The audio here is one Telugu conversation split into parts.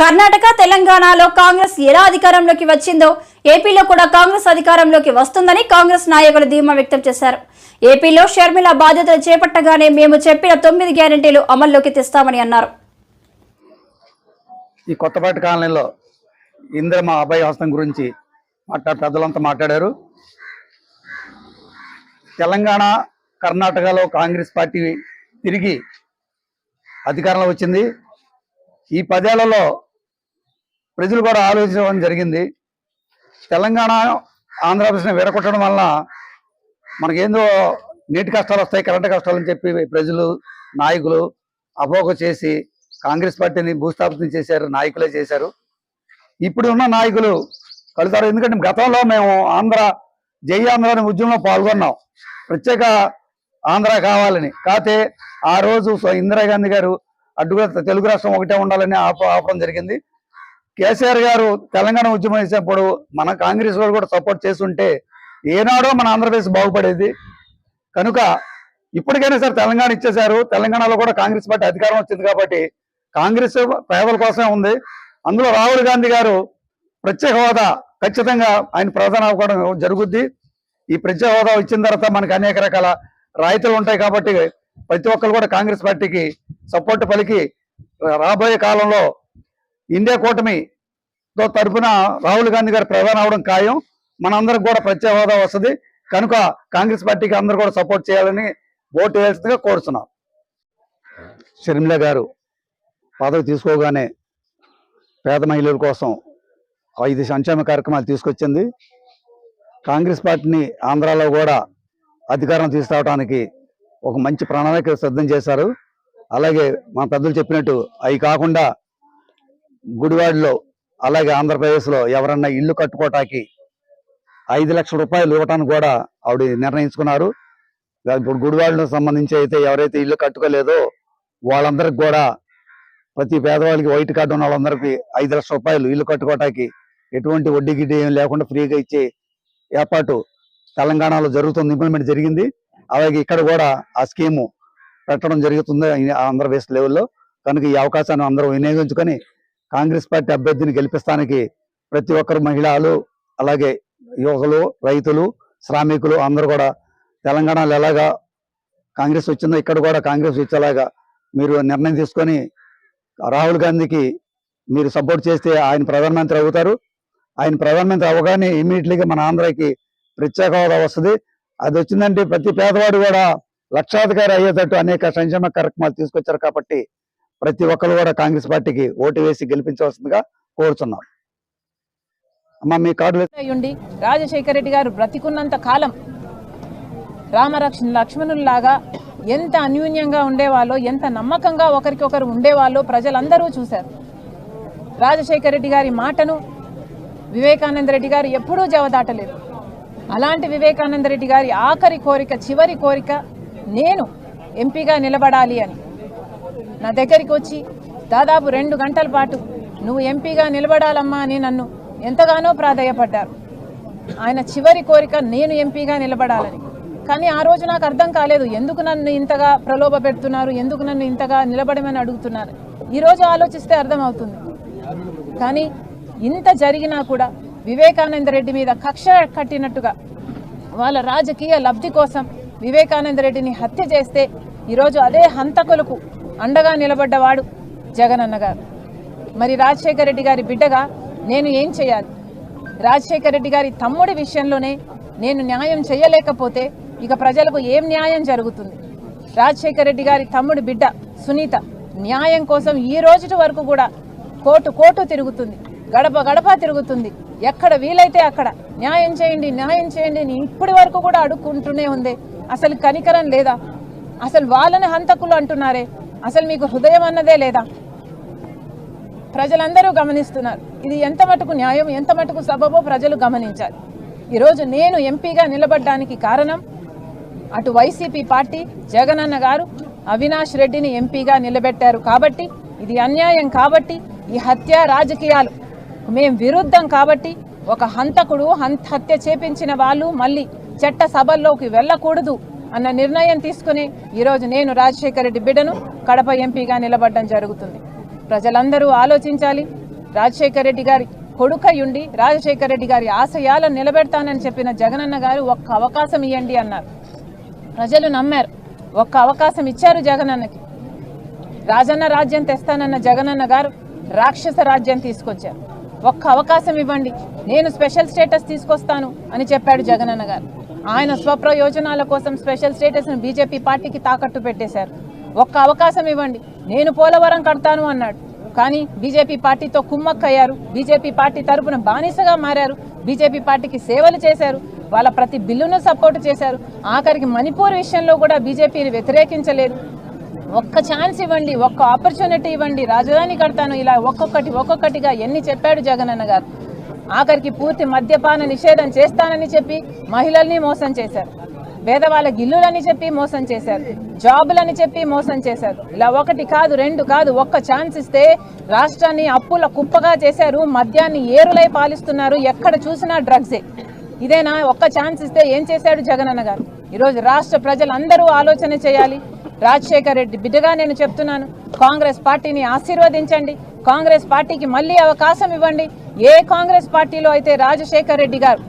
కర్ణాటక తెలంగాణలో కాంగ్రెస్ ఎలా అధికారంలోకి వచ్చిందో ఏపీలో కూడా కాంగ్రెస్ అధికారంలోకి వస్తుందని కాంగ్రెస్ నాయకులు ధీమా వ్యక్తం చేశారు. ఏపీలో షర్మిల బాధ్యతలు చేపట్టగానే మేము చెప్పిన 9 గ్యారెంటీలు అమల్లోకి తెస్తామని అన్నారు. ఈ కొత్తపేట కాలనీలో ఇందిరమ్మ అభయ హస్తం గురించి పెద్దలంతా మాట్లాడారు. తెలంగాణ కర్ణాటకలో కాంగ్రెస్ పార్టీ తిరిగి అధికారంలో వచ్చింది. ఈ 10 ఏళ్లలో ప్రజలు కూడా ఆలోచించడం జరిగింది. తెలంగాణ ఆంధ్రప్రదేశ్ని విడగొట్టడం వల్ల మనకేందో నీటి కష్టాలు వస్తాయి, కరెంటు కష్టాలు అని చెప్పి ప్రజలు నాయకులు అపోహ చేసి కాంగ్రెస్ పార్టీని భూస్థాపితం చేశారు, నాయకులే చేశారు. ఇప్పుడు ఉన్న నాయకులు కలుతారు. ఎందుకంటే గతంలో మేము జై ఆంధ్ర అనే ఉద్యమంలో పాల్గొన్నాం, ప్రత్యేక ఆంధ్ర కావాలని. కాకపోతే ఆ రోజు ఇందిరాగాంధీ గారు అడ్డుగా తెలుగు రాష్ట్రం ఒకటే ఉండాలని ఆపడం జరిగింది. కేసీఆర్ గారు తెలంగాణ ఉద్యమం చేసినప్పుడు మన కాంగ్రెస్ వాళ్ళు కూడా సపోర్ట్ చేస్తుంటే ఏనాడో మన ఆంధ్రప్రదేశ్ బాగుపడేది. కనుక ఇప్పటికైనా సరే తెలంగాణ ఇచ్చేశారు. తెలంగాణలో కూడా కాంగ్రెస్ పార్టీ అధికారం వచ్చింది కాబట్టి కాంగ్రెస్ పేదల కోసమే ఉంది. అందులో రాహుల్ గాంధీ గారు ప్రత్యేక హోదా ఖచ్చితంగా ఆయన ప్రధాన అవ్వడం జరుగుద్ది. ఈ ప్రత్యేక హోదా ఇచ్చిన తర్వాత మనకు అనేక రకాల రాయితీలు ఉంటాయి కాబట్టి ప్రతి ఒక్కరు కూడా కాంగ్రెస్ పార్టీకి సపోర్ట్ పలికి రాబోయే కాలంలో ఇండియా కూటమితో తరఫున రాహుల్ గాంధీ గారు ప్రధాని అవడం ఖాయం. మనందరికి కూడా ప్రత్యేక హోదా వస్తుంది. కనుక కాంగ్రెస్ పార్టీకి అందరూ కూడా సపోర్ట్ చేయాలని ఓటు వేస్తుందిగా కోరుతున్నాం. షర్మిల గారు పదవి తీసుకోగానే పేద మహిళల కోసం 5 సంక్షేమ కార్యక్రమాలు తీసుకొచ్చింది. కాంగ్రెస్ పార్టీని ఆంధ్రాలో కూడా అధికారం తీసుకురావడానికి ఒక మంచి ప్రణాళిక సిద్ధం చేశారు. అలాగే మా పెద్దలు చెప్పినట్టు అవి కాకుండా గుడివాడలో అలాగే ఆంధ్రప్రదేశ్లో ఎవరన్నా ఇల్లు కట్టుకోవటానికి 5 లక్షల రూపాయలు ఇవ్వటానికి కూడా ఆవిడ నిర్ణయించుకున్నారు. ఇప్పుడు గుడివాడకు సంబంధించి అయితే ఎవరైతే ఇల్లు కట్టుకోలేదో వాళ్ళందరికి కూడా ప్రతి పేదవాళ్ళకి వైట్ కార్డు ఉన్న వాళ్ళందరికీ 5 లక్షల రూపాయలు ఇల్లు కట్టుకోవటానికి ఎటువంటి వడ్డీ గిడ్డీ ఏం లేకుండా ఫ్రీగా ఇచ్చే ఏర్పాటు తెలంగాణలో జరుగుతుంది, ఇంప్లిమెంట్ జరిగింది. అలాగే ఇక్కడ కూడా ఆ స్కీము పెట్టడం జరుగుతుంది ఆంధ్రప్రదేశ్ లెవెల్లో. కనుక ఈ అవకాశాన్ని అందరూ వినియోగించుకొని కాంగ్రెస్ పార్టీ అభ్యర్థిని గెలిపిస్తానికి ప్రతి ఒక్కరు మహిళలు అలాగే యువకులు, రైతులు, శ్రామికులు అందరూ కూడా తెలంగాణలో ఎలాగా కాంగ్రెస్ వచ్చిందో ఇక్కడ కూడా కాంగ్రెస్ వచ్చేలాగా మీరు నిర్ణయం తీసుకొని రాహుల్ గాంధీకి మీరు సపోర్ట్ చేస్తే ఆయన ప్రధానమంత్రి అవుతారు. ఆయన ప్రధానమంత్రి అవ్వగానే ఇమీడియట్లీగా మన ఆంధ్రాకి ప్రత్యేక హోదా వస్తుంది. అది వచ్చిందంటే ప్రతి పేదవాడు కూడా లక్షాధికారి అయ్యేటట్టు అనేక సంక్షేమ కార్యక్రమాలు తీసుకొచ్చారు. కాబట్టి ప్రతి ఒక్కరు కూడా కాంగ్రెస్ పార్టీకి ఓటు వేసి గెలిపించవలసిందిగా కోరుతున్నాం. అమ్మ మీ కార్డు అయ్యుండి రాజశేఖర రెడ్డి గారు బ్రతికున్నంత కాలం లక్ష్మణుల్లాగా ఎంత అన్యూన్యంగా ఉండేవాళ్ళో, ఎంత నమ్మకంగా ఒకరికొకరు ఉండేవాళ్ళో ప్రజలందరూ చూశారు. రాజశేఖర రెడ్డి గారి మాటను వివేకానంద రెడ్డి గారు ఎప్పుడూ జవదాటలేదు. అలాంటి వివేకానంద రెడ్డి గారి ఆఖరి కోరిక, చివరి కోరిక నేను ఎంపీగా నిలబడాలి అని నా దగ్గరికి వచ్చి దాదాపు 2 గంటల పాటు నువ్వు ఎంపీగా నిలబడాలమ్మా అని నన్ను ఎంతగానో ప్రాధేయపడ్డారు. ఆయన చివరి కోరిక నేను ఎంపీగా నిలబడాలని. కానీ ఆ రోజు నాకు అర్థం కాలేదు, ఎందుకు నన్ను ఇంతగా ప్రలోభ పెడుతున్నారు, ఎందుకు నన్ను ఇంతగా నిలబడమని అడుగుతున్నారు. ఈరోజు ఆలోచిస్తే అర్థమవుతుంది. కానీ ఇంత జరిగినా కూడా వివేకానంద రెడ్డి మీద కక్ష కట్టినట్టుగా వాళ్ళ రాజకీయ లబ్ధి కోసం వివేకానంద రెడ్డిని హత్య చేస్తే ఈరోజు అదే హంతకులకు అండగా నిలబడ్డవాడు జగనన్న గారు. మరి రాజశేఖర రెడ్డి గారి బిడ్డగా నేను ఏం చేయాలి? రాజశేఖర రెడ్డి గారి తమ్ముడి విషయంలోనే నేను న్యాయం చేయలేకపోతే ఇక ప్రజలకు ఏం న్యాయం జరుగుతుంది? రాజశేఖర రెడ్డి గారి తమ్ముడి బిడ్డ సునీత న్యాయం కోసం ఈ రోజు వరకు కూడా కోర్టు తిరుగుతుంది, గడప గడప తిరుగుతుంది. ఎక్కడ వీలైతే అక్కడ న్యాయం చేయండి, న్యాయం చేయండి అని ఇప్పటి వరకు కూడా అడుక్కుంటూనే ఉంది. అసలు కనికరం లేదా? అసలు వాళ్ళని హంతకులు అంటున్నారే, అసలు మీకు హృదయం అన్నదే లేదా? ప్రజలందరూ గమనిస్తున్నారు. ఇది ఎంత మటుకు న్యాయం, ఎంత మటుకు సబబో ప్రజలు గమనించాలి. ఈరోజు నేను ఎంపీగా నిలబడ్డానికి కారణం అటు వైసీపీ పార్టీ, జగనన్న గారు అవినాష్ రెడ్డిని ఎంపీగా నిలబెట్టారు కాబట్టి, ఇది అన్యాయం కాబట్టి, ఈ హత్య రాజకీయాలు మేం విరుద్ధం కాబట్టి, ఒక హంతకుడు హత్య చేపించిన వాళ్ళు మళ్ళీ చట్ట సభల్లోకి వెళ్ళకూడదు అన్న నిర్ణయం తీసుకుని ఈరోజు నేను రాజశేఖర రెడ్డి బిడ్డను కడప ఎంపీగా నిలబడడం జరుగుతుంది. ప్రజలందరూ ఆలోచించాలి. రాజశేఖర రెడ్డి గారి కొడుకయ్యుండి రాజశేఖర రెడ్డి గారి ఆశయాలను నిలబెడతానని చెప్పిన జగనన్న గారు ఒక్క అవకాశం ఇవ్వండి అన్నారు. ప్రజలు నమ్మారు. ఒక్క అవకాశం ఇచ్చారు జగనన్నకి. రాజన్న రాజ్యం తెస్తానన్న జగనన్న గారు రాక్షస రాజ్యం తీసుకొచ్చారు. ఒక్క అవకాశం ఇవ్వండి, నేను స్పెషల్ స్టేటస్ తీసుకొస్తాను అని చెప్పాడు జగనన్న గారు. ఆయన స్వప్రయోజనాల కోసం స్పెషల్ స్టేటస్ను బీజేపీ పార్టీకి తాకట్టు పెట్టేశారు. ఒక్క అవకాశం ఇవ్వండి, నేను పోలవరం కడతాను అన్నాడు. కానీ బీజేపీ పార్టీతో కుమ్మక్కయ్యారు. బీజేపీ పార్టీ తరపున బానిసగా మారారు. బీజేపీ పార్టీకి సేవలు చేశారు. వాళ్ళ ప్రతి బిల్లును సపోర్ట్ చేశారు. ఆఖరికి మణిపూర్ విషయంలో కూడా బీజేపీని వ్యతిరేకించలేదు. ఒక్క ఛాన్స్ ఇవ్వండి, ఒక్క ఆపర్చునిటీ ఇవ్వండి, రాజధాని కడతాను, ఇలా ఒక్కొక్కటిగా ఎన్ని చెప్పాడు జగనన్న గారు. ఆఖరికి పూర్తి మద్యపాన నిషేధం చేస్తానని చెప్పి మహిళల్ని మోసం చేశారు. పేదవాళ్ళకి ఇల్లులని చెప్పి మోసం చేశారు. జాబులని చెప్పి మోసం చేశారు. ఇలా ఒకటి కాదు, రెండు కాదు, ఒక్క ఛాన్స్ ఇస్తే రాష్ట్రాన్ని అప్పుల కుప్పగా చేశారు. మద్యాన్ని ఏరులై పాలిస్తున్నారు. ఎక్కడ చూసినా డ్రగ్సే. ఇదేనా? ఒక్క ఛాన్స్ ఇస్తే ఏం చేశాడు జగనన్న గారు? ఈరోజు రాష్ట్ర ప్రజలందరూ ఆలోచన చేయాలి. రాజశేఖర రెడ్డి బిడ్డగా నేను చెప్తున్నాను, కాంగ్రెస్ పార్టీని ఆశీర్వదించండి. కాంగ్రెస్ పార్టీకి మళ్ళీ అవకాశం ఇవ్వండి. ఏ కాంగ్రెస్ పార్టీలో అయితే రాజశేఖర రెడ్డి గారు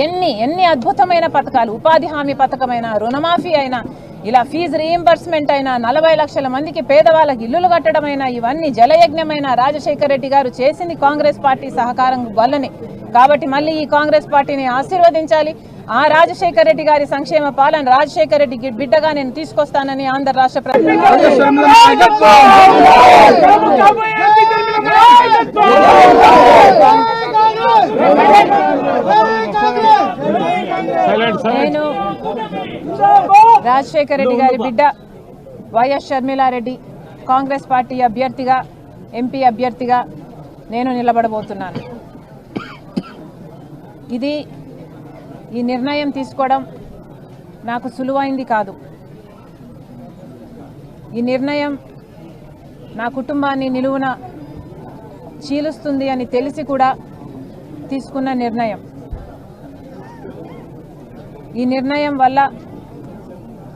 ఎన్ని అద్భుతమైన పథకాలు, ఉపాధి హామీ పథకమైనా, రుణమాఫీ అయినా, ఇలా ఫీజు రీయింబర్స్మెంట్ అయినా, 40 లక్షల మందికి పేదవాళ్ళకి ఇల్లులు కట్టడమైనా, ఇవన్నీ జలయజ్ఞమైన రాజశేఖర రెడ్డి గారు చేసింది కాంగ్రెస్ పార్టీ సహకారం వల్లనే. కాబట్టి మళ్ళీ ఈ కాంగ్రెస్ పార్టీని ఆశీర్వదించాలి. ఆ రాజశేఖర రెడ్డి గారి సంక్షేమ పాలన రాజశేఖర రెడ్డి బిడ్డగా నేను తీసుకొస్తానని ఆంధ్ర రాష్ట్ర ప్రజలు నేను రాజశేఖర రెడ్డి గారి బిడ్డ వైఎస్ షర్మిలారెడ్డి కాంగ్రెస్ పార్టీ అభ్యర్థిగా, ఎంపీ అభ్యర్థిగా నేను నిలబడబోతున్నాను. ఈ నిర్ణయం తీసుకోవడం నాకు సులువైంది కాదు. ఈ నిర్ణయం నా కుటుంబాన్ని నిలువున చీలుస్తుంది అని తెలిసి కూడా తీసుకున్న నిర్ణయం. ఈ నిర్ణయం వల్ల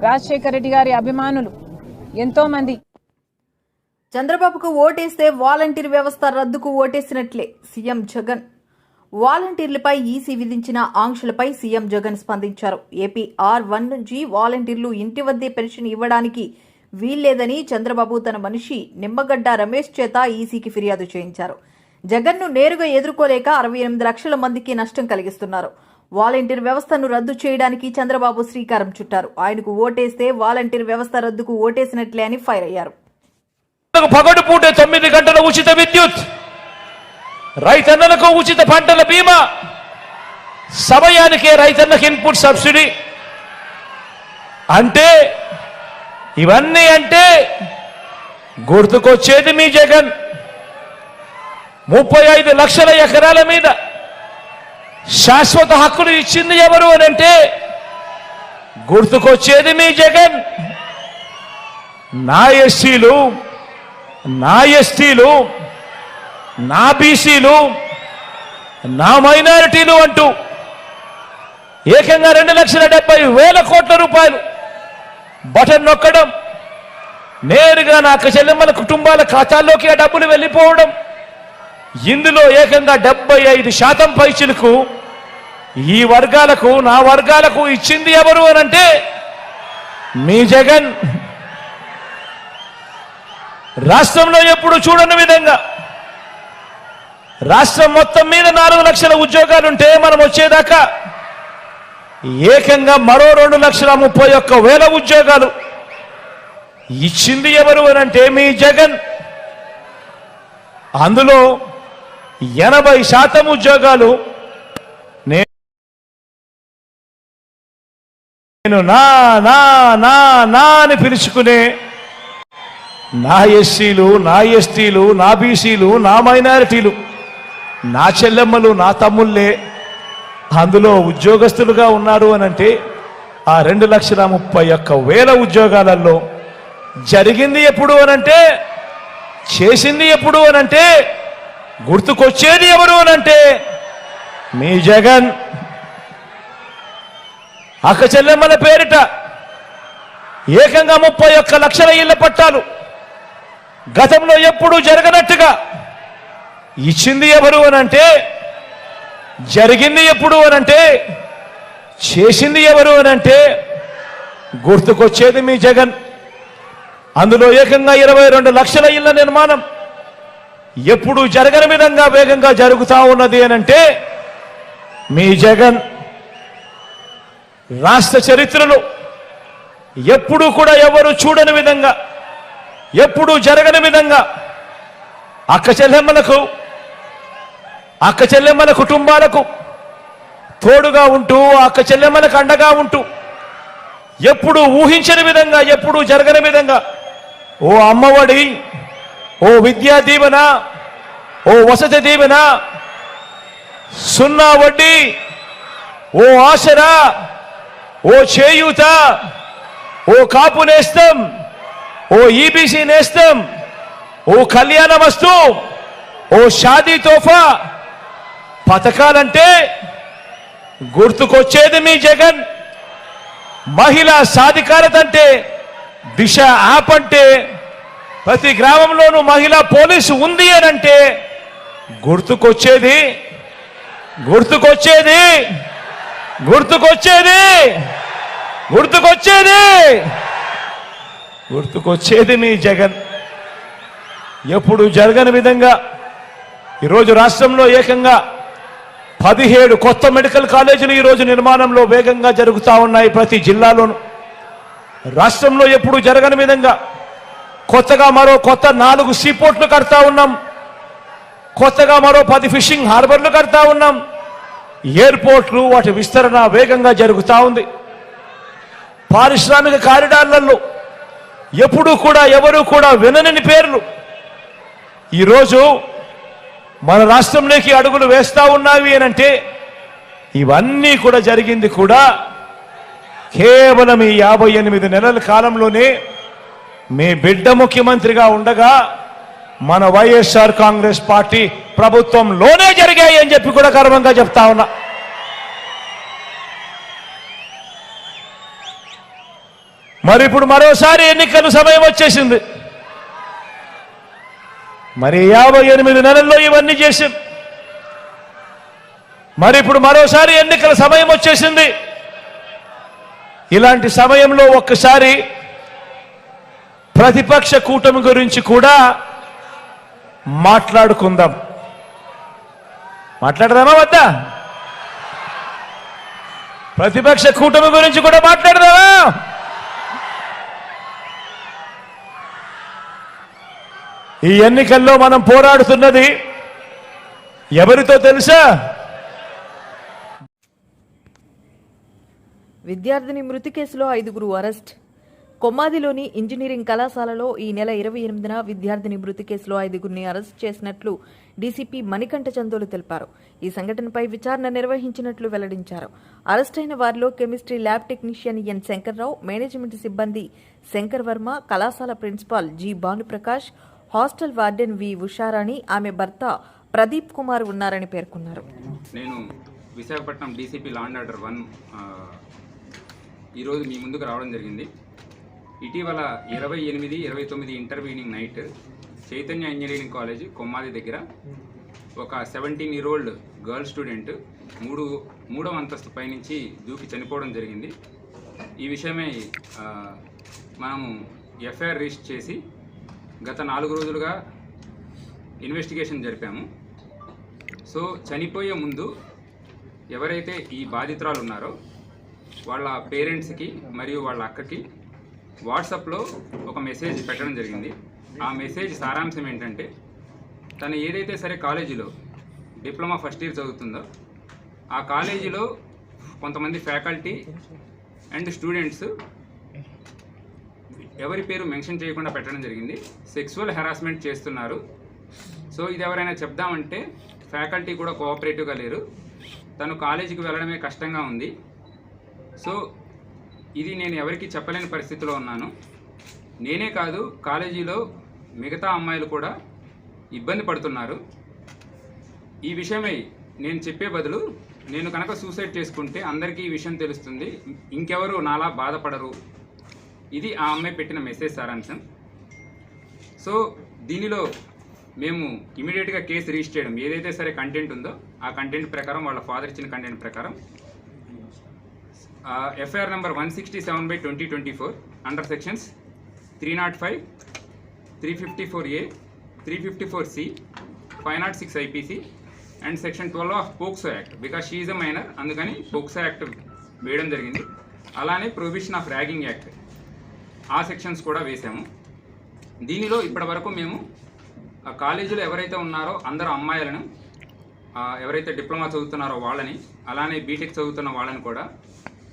రాజశేఖర రెడ్డి గారి అభిమానులు ఎంతోమంది చంద్రబాబుకు ఓటేస్తే వాలంటీర్ వ్యవస్థ రద్దుకు ఓటేసినట్లే సీఎం జగన్. వాలంటీర్లపై ఈసీ విధించిన ఆంక్షలపై సీఎం జగన్ స్పందించారు. ఏపీ R1 నుంచి వాలంటీర్లు ఇంటి వద్దే పెన్షన్ ఇవ్వడానికి వీల్లేదని చంద్రబాబు తన మనిషి నిమ్మగడ్డ రమేష్ చేత ఈసీకి ఫిర్యాదు చేయించారు. జగన్ను నేరుగా ఎదుర్కోలేక 68 లక్షల మందికి నష్టం కలిగిస్తున్నారు. వాలంటీర్ వ్యవస్థను రద్దు చేయడానికి చంద్రబాబు శ్రీకారం చుట్టారు. ఆయనకు ఓటేస్తే వాలంటీర్ వ్యవస్థ రద్దుకు ఓటేసినట్లే అని ఫైర్ అయ్యారు. పగటిపూట 9 గంటల ఉచిత విద్యుత్, రైతన్నలకు ఉచిత పంటల బీమా, సమయానికే రైతన్నకు ఇన్పుట్ సబ్సిడీ అంటే ఇవన్నీ అంటే గుర్తుకొచ్చేది మీ జగన్. 35 లక్షల ఎకరాల మీద శాశ్వత హక్కులు ఇచ్చింది ఎవరు అని అంటే గుర్తుకొచ్చేది మీ జగన్. నా ఎస్సీలు, నా ఎస్టీలు, నా బీసీలు, నా మైనారిటీలు అంటూ ఏకంగా 2,70,000 కోట్ల రూపాయలు బటన్ నొక్కడం, నేరుగా నా చెల్లెమ్మల కుటుంబాల ఖాతాల్లోకి ఆ డబ్బులు వెళ్ళిపోవడం, ఇందులో ఏకంగా 75% పైచిలకు ఈ వర్గాలకు, నా వర్గాలకు ఇచ్చింది ఎవరు అనంటే మీ జగన్. రాష్ట్రంలో ఎప్పుడు చూడని విధంగా రాష్ట్రం మొత్తం మీద 4 లక్షల ఉద్యోగాలుంటే మనం వచ్చేదాకా ఏకంగా మరో 2,31,000 ఉద్యోగాలు ఇచ్చింది ఎవరు అనంటే మీ జగన్. అందులో 80% ఉద్యోగాలు నేను నా నా నా నా అని పిలుచుకునే నా ఎస్సీలు, నా ఎస్టీలు, నా బీసీలు, నా మైనారిటీలు, నా చెల్లెమ్మలు, నా తమ్ముళ్ళే అందులో ఉద్యోగస్తులుగా ఉన్నారు అనంటే ఆ 2,31,000 ఉద్యోగాలలో జరిగింది ఎప్పుడు అనంటే, చేసింది ఎప్పుడు అనంటే, గుర్తుకొచ్చేది ఎవరు అనంటే మీ జగన్. అక్క చెల్లెమ్మల పేరిట ఏకంగా 31 లక్షల ఇళ్ల పట్టాలు గతంలో ఎప్పుడూ జరగనట్టుగా ఇచ్చింది ఎవరు అనంటే, జరిగింది ఎప్పుడు అనంటే, చేసింది ఎవరు అనంటే గుర్తుకొచ్చేది మీ జగన్. అందులో ఏకంగా 22 లక్షల ఇళ్ల నిర్మాణం ఎప్పుడు జరగని విధంగా వేగంగా జరుగుతా ఉన్నది అనంటే మీ జగన్. రాష్ట్ర చరిత్రలో ఎప్పుడు కూడా ఎవరు చూడని విధంగా, ఎప్పుడు జరగని విధంగా అక్క చెల్లెమ్మల కుటుంబాలకు తోడుగా ఉంటూ, అక్క చెల్లెమ్మలకు అండగా ఉంటూ, ఎప్పుడు ఊహించని విధంగా, ఎప్పుడు జరగని విధంగా ఓ అమ్మఒడి, ఓ విద్యా దీవెన, ఓ వసతి దీవెన, 0 వడ్డీ, ఓ ఆసరా, ఓ చేయూత, ఓ కాపు నేస్తం, ఓ ఈబీసీ నేస్తం, ఓ కళ్యాణ వస్తు, ఓ షాదీ తోఫా పథకాలంటే గుర్తుకొచ్చేది మీ జగన్. మహిళా సాధికారత అంటే దిశ యాప్ అంటే, ప్రతి గ్రామంలోనూ మహిళా పోలీసు ఉంది అనంటే గుర్తుకొచ్చేది గుర్తుకొచ్చేది గుర్తుకొచ్చేది గుర్తుకొచ్చేది గుర్తుకొచ్చేది మీ జగన్. ఎప్పుడు జరగని విధంగా ఈరోజు రాష్ట్రంలో ఏకంగా 17 కొత్త మెడికల్ కాలేజీలు ఈరోజు నిర్మాణంలో వేగంగా జరుగుతూ ఉన్నాయి ప్రతి జిల్లాలోనూ. రాష్ట్రంలో ఎప్పుడు జరగని విధంగా కొత్తగా మరో 4 సీపోర్ట్లు కడతా ఉన్నాం. కొత్తగా మరో 10 ఫిషింగ్ హార్బర్లు కడతా ఉన్నాం. ఎయిర్పోర్ట్లు వాటి విస్తరణ వేగంగా జరుగుతూ ఉంది. పారిశ్రామిక కారిడార్లలో ఎప్పుడు కూడా ఎవరు కూడా వినని పేర్లు ఈరోజు మన రాష్ట్రంలోకి అడుగులు వేస్తా ఉన్నావి అనంటే ఇవన్నీ కూడా జరిగింది కూడా కేవలం ఈ 58 నెలల కాలంలోనే మీ బిడ్డ ముఖ్యమంత్రిగా ఉండగా మన వైఎస్ఆర్ కాంగ్రెస్ పార్టీ ప్రభుత్వంలోనే జరిగాయి అని చెప్పి కూడా గర్వంగా చెప్తా ఉన్నా. మరి ఇప్పుడు మరోసారి ఎన్నికల సమయం వచ్చేసింది. మరి 58 నెలల్లో ఇవన్నీ చేశాం. మరి ఇప్పుడు మరోసారి ఎన్నికల సమయం వచ్చేసింది. ఇలాంటి సమయంలో ఒక్కసారి ప్రతిపక్ష కూటమి గురించి కూడా మాట్లాడుకుందాం. మాట్లాడదామా వద్దా? ప్రతిపక్ష కూటమి గురించి కూడా మాట్లాడదామా? ఈ ఎన్నికల్లో మనం పోరాడుతున్నది ఎవరితో తెలుసా? విద్యార్థిని మృతి కేసులో 5 అరెస్ట్. కొమ్మాదిలోని ఇంజనీరింగ్ కళాశాలలో ఈ నెల 28న విద్యార్థిని మృతి కేసులో 5 అరెస్ట్ చేసినట్లు డీసీపీ మణికంఠ చందోలు తెలిపారు. ఈ సంఘటనపై విచారణ నిర్వహించినట్లు వెల్లడించారు. అరెస్టైన వారిలో chemistry lab technician N Shankarrao, management సిబ్బంది శంకర్ వర్మ, కళాశాల principal G Bhanuprakash, hostel warden V Usharani, ఆమె భర్త ప్రదీప్ కుమార్ ఉన్నారని పేర్కొన్నారు. నేను Visakhapatnam DCP law and order 1 ఈరోజు మీ ముందుకు రావడం జరిగింది. ఇటీవల 28-29 intervening night Chaitanya engineering college Kommadi దగ్గర ఒక 17-year-old గర్ల్ స్టూడెంట్ మూడవ అంతస్తు పైనుంచి దూకి చనిపోవడం జరిగింది. ఈ విషయమై మనము ఎఫ్ఐఆర్ రిజిస్టర్ చేసి గత 4 రోజులుగా ఇన్వెస్టిగేషన్ జరిపాము. సో చనిపోయే ముందు ఎవరైతే ఈ బాధితురాలు ఉన్నారో వాళ్ళ పేరెంట్స్కి మరియు వాళ్ళ అక్కకి వాట్సాప్లో ఒక మెసేజ్ పెట్టడం జరిగింది. ఆ మెసేజ్ సారాంశం ఏంటంటే, తను ఏదైతే సరే కాలేజీలో డిప్లొమా ఫస్ట్ ఇయర్ చదువుతుందో ఆ కాలేజీలో కొంతమంది ఫ్యాకల్టీ అండ్ స్టూడెంట్స్ ఎవరి పేరు మెన్షన్ చేయకుండా పెట్టడం జరిగింది. సెక్సువల్ హెరాస్మెంట్ చేస్తున్నారు. సో ఇది ఎవరైనా చెప్దామంటే ఫ్యాకల్టీ కూడా కోఆపరేటివ్గా లేరు. తను కాలేజీకి వెళ్ళడమే కష్టంగా ఉంది. సో ఇది నేను ఎవరికి చెప్పలేని పరిస్థితిలో ఉన్నాను. నేనే కాదు, కాలేజీలో మిగతా అమ్మాయిలు కూడా ఇబ్బంది పడుతున్నారు. ఈ విషయమై నేను చెప్పే బదులు నేను కనుక సూసైడ్ చేసుకుంటే అందరికీ ఈ విషయం తెలుస్తుంది, ఇంకెవరు నాలా బాధపడరు. ఇది ఆ అమ్మాయి పెట్టిన మెసేజ్ సారాంశం. సో దీనిలో మేము ఇమీడియట్గా కేసు రిజిస్టర్ చేయడం, ఏదైతే సరే కంటెంట్ ఉందో ఆ కంటెంట్ ప్రకారం, వాళ్ళ ఫాదర్ ఇచ్చిన కంటెంట్ ప్రకారం FIR number 167/2024 under sections 305, 354A, 354C, 506 IPC and section 12 of POCSO act. Because she is a minor, అందుకని పోక్సో యాక్ట్ వేయడం జరిగింది. అలానే ప్రొహిబిషన్ ఆఫ్ ర్యాగింగ్ యాక్ట్, ఆ సెక్షన్స్ కూడా వేసాము. దీనిలో ఇప్పటి వరకు మేము కాలేజీలో ఎవరైతే ఉన్నారో అందరూ అమ్మాయిలను, ఎవరైతే డిప్లొమా చదువుతున్నారో వాళ్ళని, అలానే బీటెక్ చదువుతున్న వాళ్ళని కూడా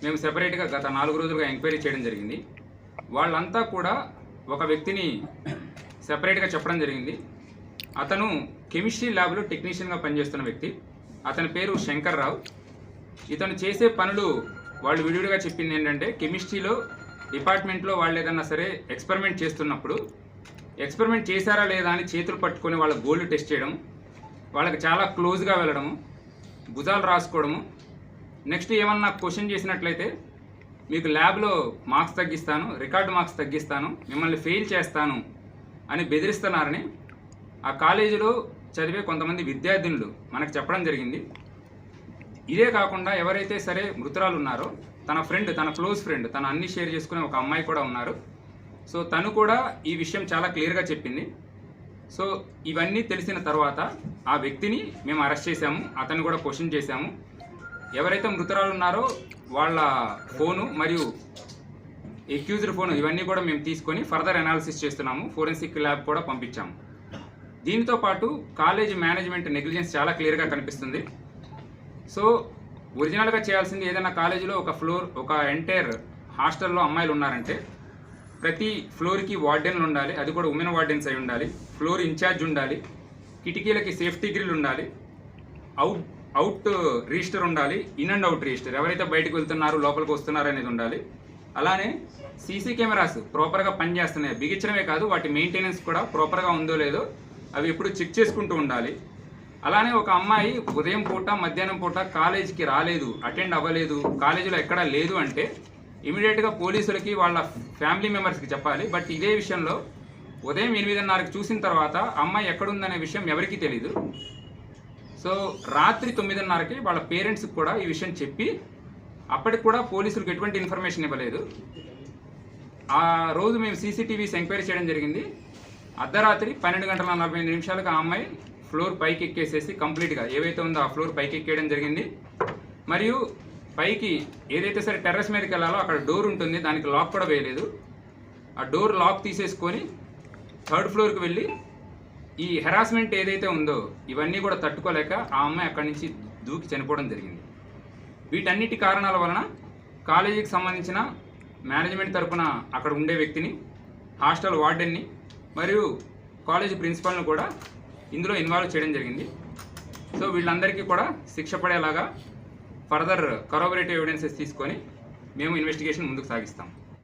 మేము సెపరేట్గా గత 4 రోజులుగా ఎంక్వైరీ చేయడం జరిగింది. వాళ్ళంతా కూడా ఒక వ్యక్తిని సెపరేట్గా చెప్పడం జరిగింది. అతను కెమిస్ట్రీ ల్యాబ్లో టెక్నీషియన్గా పనిచేస్తున్న వ్యక్తి. అతని పేరు శంకర్ రావు. ఇతను చేసే పనులు వాళ్ళు విడివిడిగా చెప్పింది ఏంటంటే, కెమిస్ట్రీలో డిపార్ట్మెంట్లో వాళ్ళు ఏదన్నా సరే ఎక్స్పెరిమెంట్ చేస్తున్నప్పుడు ఎక్స్పెరిమెంట్ చేశారా లేదా అని చేతులు పట్టుకొని వాళ్ళ గోల్డ్ టెస్ట్ చేయడం, వాళ్ళకి చాలా క్లోజ్గా వెళ్ళడము, భుజాలు రాసుకోవడము, నెక్స్ట్ ఏమన్నా క్వశ్చన్ చేసినట్లయితే మీకు ల్యాబ్లో మార్క్స్ తగ్గిస్తాను, రికార్డు మార్క్స్ తగ్గిస్తాను, మిమ్మల్ని ఫెయిల్ చేస్తాను అని బెదిరిస్తున్నారని ఆ కాలేజీలో చదివే కొంతమంది విద్యార్థినులు మనకు చెప్పడం జరిగింది. ఇదే కాకుండా ఎవరైతే సరే మృతురాలు ఉన్నారో తన ఫ్రెండ్, తన క్లోజ్ ఫ్రెండ్, తన అన్ని షేర్ చేసుకునే ఒక అమ్మాయి కూడా ఉన్నారు. సో తను కూడా ఈ విషయం చాలా క్లియర్గా చెప్పింది. సో ఇవన్నీ తెలిసిన తర్వాత ఆ వ్యక్తిని మేము అరెస్ట్ చేశాము, అతన్ని కూడా క్వశ్చన్ చేశాము. ఎవరైతే మృతురాలు ఉన్నారో వాళ్ళ ఫోను మరియు ఎక్యూజ్డ్ ఫోను ఇవన్నీ కూడా మేము తీసుకొని ఫర్దర్ అనాలిసిస్ చేస్తున్నాము. ఫోరెన్సిక్ ల్యాబ్ కూడా పంపించాము. దీంతో పాటు కాలేజ్ మేనేజ్మెంట్ నెగ్లిజెన్స్ చాలా క్లియర్గా కనిపిస్తుంది. సో ఒరిజినల్గా చేయాల్సింది ఏదైనా కాలేజీలో ఒక ఎంటైర్ హాస్టల్లో అమ్మాయిలు ఉన్నారంటే ప్రతి ఫ్లోర్కి వార్డెన్లు ఉండాలి, అది కూడా ఉమెన్ వార్డెన్స్ అయి ఉండాలి, ఫ్లోర్ ఇన్ఛార్జ్ ఉండాలి, కిటికీలకి సేఫ్టీ గ్రిల్ ఉండాలి, అవుట్ రిజిస్టర్ ఉండాలి, ఇన్ అండ్ అవుట్ రిజిస్టర్, ఎవరైతే బయటకు వెళ్తున్నారు లోపలికి వస్తున్నారు అనేది ఉండాలి. అలానే సీసీ కెమెరాస్ ప్రాపర్గా పనిచేస్తున్నాయి, బిగించడమే కాదు వాటి మెయింటెనెన్స్ కూడా ప్రాపర్గా ఉందో లేదో అవి ఎప్పుడు చెక్ చేసుకుంటూ ఉండాలి. అలానే ఒక అమ్మాయి ఉదయం పూట మధ్యాహ్నం పూట కాలేజీకి రాలేదు, అటెండ్ అవ్వలేదు, కాలేజీలో ఎక్కడా లేదు అంటే ఇమీడియట్గా పోలీసులకి వాళ్ళ ఫ్యామిలీ మెంబర్స్కి చెప్పాలి. బట్ ఇదే విషయంలో ఉదయం 8:30కి చూసిన తర్వాత అమ్మాయి ఎక్కడుందనే విషయం ఎవరికీ తెలీదు. సో రాత్రి 9:30కి వాళ్ళ పేరెంట్స్కి కూడా ఈ విషయం చెప్పి అప్పటికి కూడా పోలీసులకు ఎటువంటి ఇన్ఫర్మేషన్ ఇవ్వలేదు. ఆ రోజు మేము సీసీటీవీస్ ఎంక్వైరీ చేయడం జరిగింది. అర్ధరాత్రి 12:45 ఆ అమ్మాయి ఫ్లోర్ పైకి ఎక్కేసేసి కంప్లీట్గా ఏవైతే ఉందో ఆ ఫ్లోర్ పైకి ఎక్కేయడం జరిగింది. మరియు పైకి ఏదైతే సరే టెర్రస్ మీదకి వెళ్ళాలో అక్కడ డోర్ ఉంటుంది, దానికి లాక్ కూడా వేయలేదు. ఆ డోర్ లాక్ తీసేసుకొని 3rd ఫ్లోర్కి వెళ్ళి ఈ హెరాస్మెంట్ ఏదైతే ఉందో ఇవన్నీ కూడా తట్టుకోలేక ఆ అమ్మాయి అక్కడి నుంచి దూకి చనిపోవడం జరిగింది. వీటన్నిటి కారణాల వలన కాలేజీకి సంబంధించిన మేనేజ్మెంట్ తరఫున అక్కడ ఉండే వ్యక్తిని, హాస్టల్ వార్డెన్ని మరియు కాలేజీ ప్రిన్సిపల్ను కూడా ఇందులో ఇన్వాల్వ్ చేయడం జరిగింది. సో వీళ్ళందరికీ కూడా శిక్ష పడేలాగా ఫర్దర్ కరోబరేటివ్ ఎవిడెన్సెస్ తీసుకొని మేము ఇన్వెస్టిగేషన్ ముందుకు సాగిస్తాం.